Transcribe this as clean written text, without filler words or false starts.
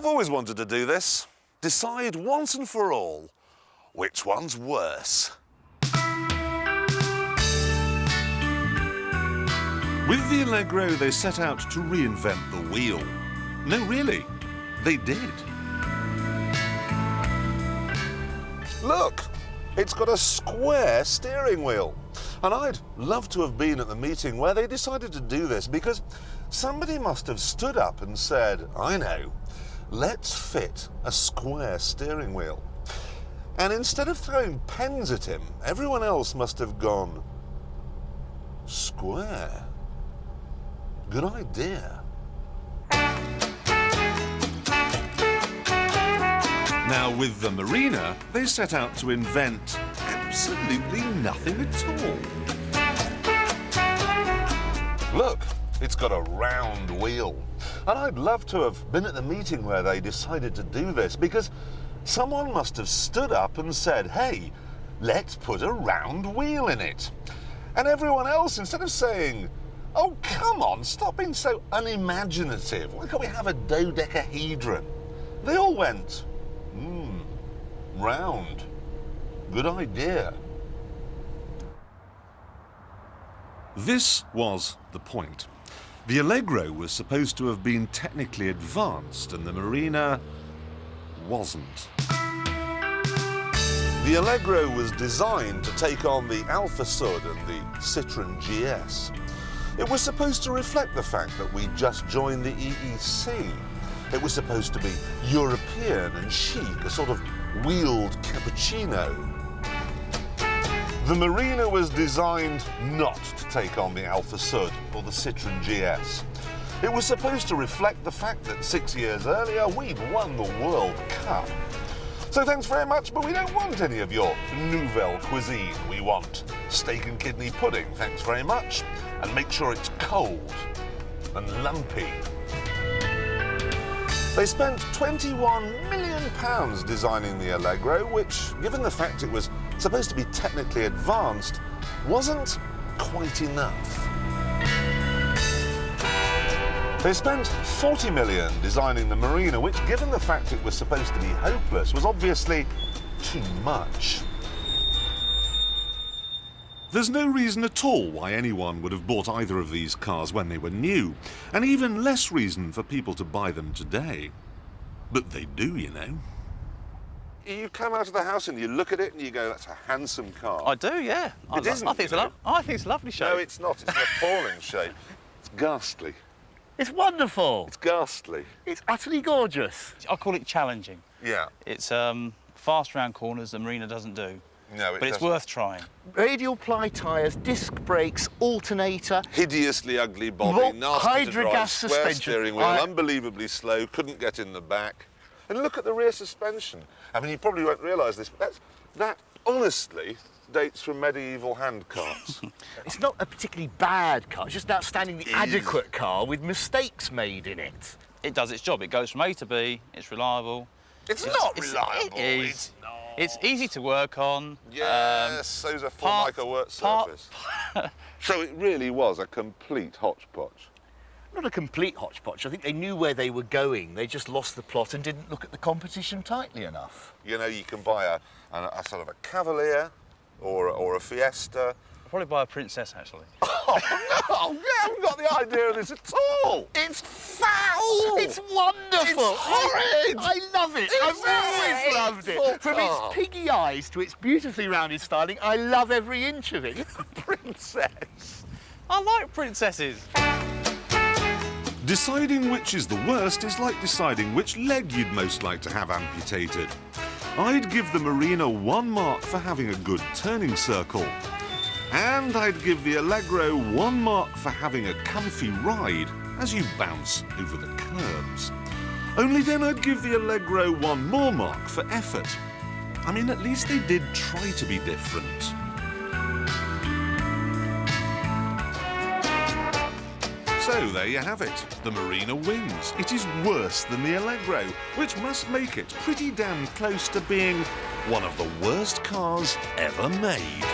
I've always wanted to do this. Decide once and for all which one's worse. With the Allegro, they set out to reinvent the wheel. No, really, they did. Look, it's got a square steering wheel. And I'd love to have been at the meeting where they decided to do this, because somebody must have stood up and said, I know, let's fit a square steering wheel. And instead of throwing pens at him, everyone else must have gone, square? Good idea. Now, with the Marina, they set out to invent absolutely nothing at all. Look, it's got a round wheel. And I'd love to have been at the meeting where they decided to do this, because someone must have stood up and said, hey, let's put a round wheel in it. And everyone else, instead of saying, oh, come on, stop being so unimaginative, why can't we have a dodecahedron? They all went, round. Good idea. This was the point. The Allegro was supposed to have been technically advanced, and the Marina wasn't. The Allegro was designed to take on the Alfa Sud and the Citroën GS. It was supposed to reflect the fact that we just joined the EEC. It was supposed to be European and chic, a sort of wheeled cappuccino. The Marina was designed not to take on the Alfa Sud or the Citroën GS. It was supposed to reflect the fact that 6 years earlier we'd won the World Cup. So thanks very much, but we don't want any of your nouvelle cuisine. We want steak and kidney pudding, thanks very much, and make sure it's cold and lumpy. They spent £21 million designing the Allegro, which, given the fact it was supposed to be technically advanced, wasn't quite enough. They spent £40 million designing the Marina, which, given the fact it was supposed to be hopeless, was obviously too much. There's no reason at all why anyone would have bought either of these cars when they were new, and even less reason for people to buy them today. But they do, you know. You come out of the house and you look at it and you go, that's a handsome car. I do, yeah. I think it's a lovely shape. No, it's not. It's an appalling shape. It's ghastly. It's wonderful. It's ghastly. It's utterly gorgeous. I call it challenging. Yeah. It's fast round corners the Marina doesn't do. No, but it's worth trying. Radial ply tyres, disc brakes, alternator. Hideously ugly body, nasty to drive, square suspension. steering wheel, unbelievably slow, couldn't get in the back. And look at the rear suspension. I mean, you probably won't realise this, but that honestly dates from medieval hand carts. It's not a particularly bad car, it's just an outstandingly adequate car with mistakes made in it. It does its job. It goes from A to B, it's reliable. It's not reliable. It is. It's not. It's easy to work on. Yes, so's a Formica work surface. So it really was a complete hodgepodge. Not a complete hodgepodge. I think they knew where they were going. They just lost the plot and didn't look at the competition tightly enough. You know, you can buy a sort of a Cavalier or a Fiesta. I'll probably buy a Princess, actually. Oh, no! You haven't got the idea of this at all! It's foul! It's wonderful! It's horrid! I love it! I've always loved it! From its piggy eyes to its beautifully rounded styling, I love every inch of it. Princess! I like princesses. Deciding which is the worst is like deciding which leg you'd most like to have amputated. I'd give the Marina 1 mark for having a good turning circle. And I'd give the Allegro 1 mark for having a comfy ride as you bounce over the curbs. Only then I'd give the Allegro 1 more mark for effort. I mean, at least they did try to be different. So there you have it. The Marina wins. It is worse than the Allegro, which must make it pretty damn close to being one of the worst cars ever made.